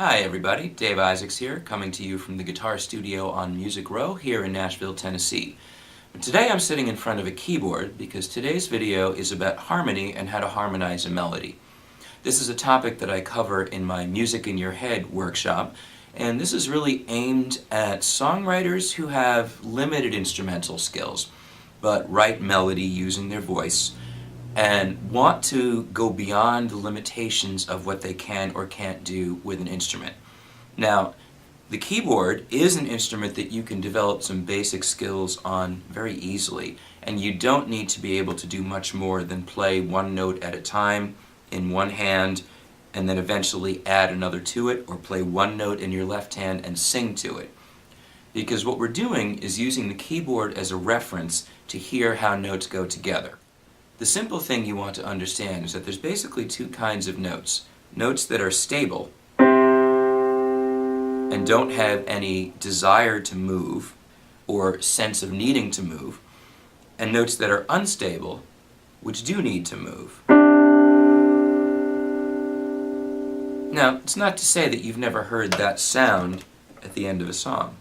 Hi everybody, Dave Isaacs here, coming to you from the Guitar Studio on Music Row here in Nashville, Tennessee. Today I'm sitting in front of a keyboard because today's video is about harmony and how to harmonize a melody. This is a topic that I cover in my Music in Your Head workshop, and this is really aimed at songwriters who have limited instrumental skills, but write melody using their voice, and want to go beyond the limitations of what they can or can't do with an instrument. Now, the keyboard is an instrument that you can develop some basic skills on very easily, and you don't need to be able to do much more than play one note at a time in one hand and then eventually add another to it, or play one note in your left hand and sing to it. Because what we're doing is using the keyboard as a reference to hear how notes go together. The simple thing you want to understand is that there's basically two kinds of notes. Notes that are stable and don't have any desire to move or sense of needing to move, and notes that are unstable, which do need to move. Now, it's not to say that you've never heard that sound at the end of a song.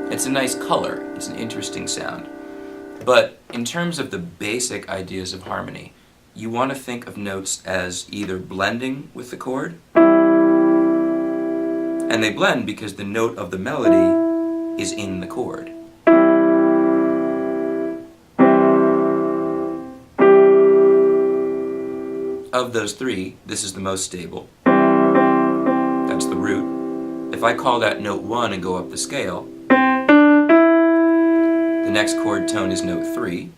It's a nice color, it's an interesting sound. But in terms of the basic ideas of harmony, you want to think of notes as either blending with the chord, and they blend because the note of the melody is in the chord. Of those three, this is the most stable. That's the root. If I call that note 1 and go up the scale, the next chord tone is note 3,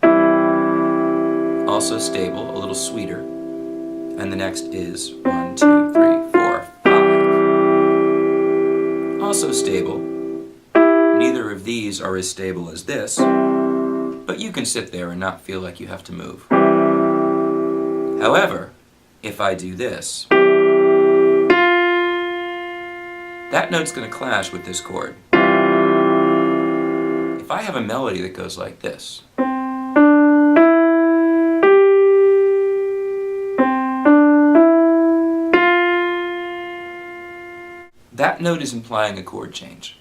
also stable, a little sweeter, and the next is 1, 2, 3, 4, 5. Also stable. Neither of these are as stable as this, but you can sit there and not feel like you have to move. However, if I do this, that note's going to clash with this chord. If I have a melody that goes like this, that note is implying a chord change.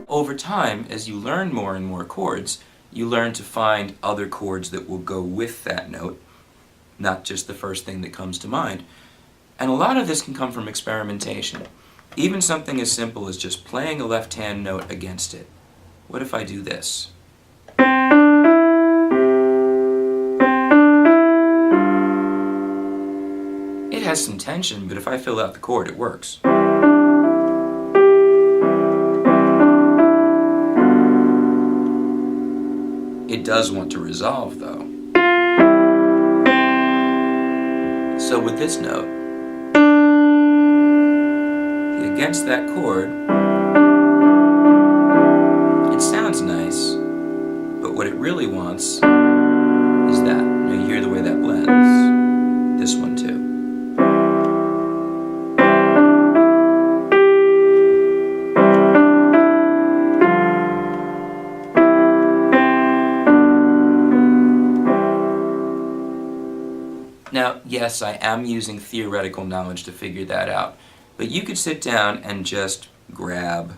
Over time, as you learn more and more chords, you learn to find other chords that will go with that note, not just the first thing that comes to mind. And a lot of this can come from experimentation. Even something as simple as just playing a left-hand note against it. What if I do this? It has some tension, but if I fill out the chord, it works. It does want to resolve, though. So with this note, against that chord, it sounds nice, but what it really wants is that. Now you hear the way that blends. This one too. Now, yes, I am using theoretical knowledge to figure that out, but you could sit down and just grab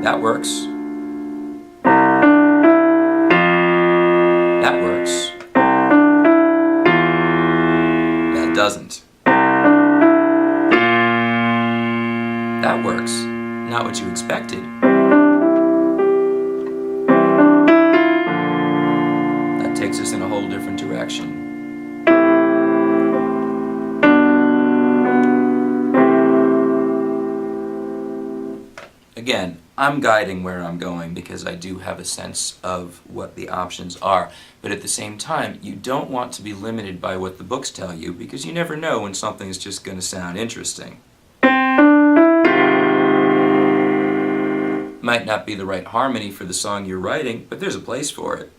that works. That works. That doesn't. That works. Not what you expected. Takes us in a whole different direction. Again, I'm guiding where I'm going because I do have a sense of what the options are, but at the same time, you don't want to be limited by what the books tell you because you never know when something is just going to sound interesting. Might not be the right harmony for the song you're writing, but there's a place for it.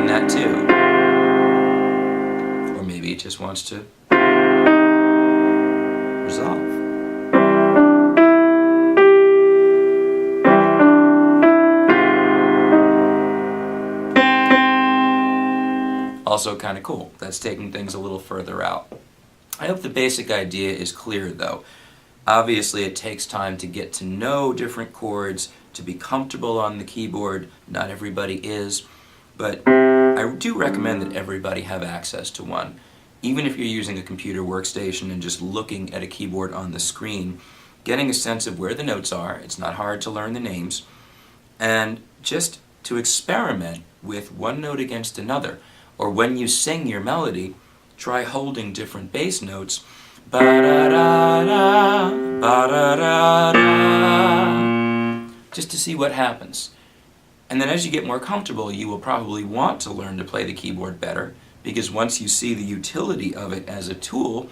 That too. Or maybe it just wants to resolve. also kind of cool. That's taking things a little further out. I hope the basic idea is clear though. Obviously it takes time to get to know different chords, to be comfortable on the keyboard. Not everybody is, but I do recommend that everybody have access to one. Even if you're using a computer workstation and just looking at a keyboard on the screen, getting a sense of where the notes are, it's not hard to learn the names, and just to experiment with one note against another. Or when you sing your melody, try holding different bass notes, ba-da-da-da, ba-da-da-da, just to see what happens. And then as you get more comfortable, you will probably want to learn to play the keyboard better, because once you see the utility of it as a tool,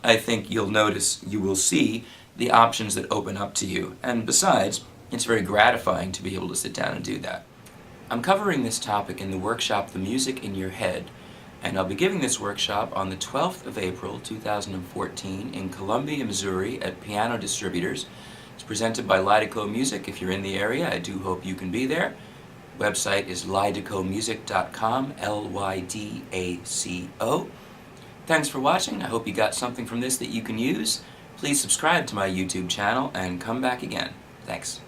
I think you will see the options that open up to you. And besides, it's very gratifying to be able to sit down and do that. I'm covering this topic in the workshop The Music in Your Head, and I'll be giving this workshop on the 12th of April 2014 in Columbia, Missouri at Piano Distributors. It's presented by Lydeco Music. If you're in the area, I do hope you can be there. Website is lydecomusic.com, L-Y-D-A-C-O. Thanks for watching. I hope you got something from this that you can use. Please subscribe to my YouTube channel and come back again. Thanks.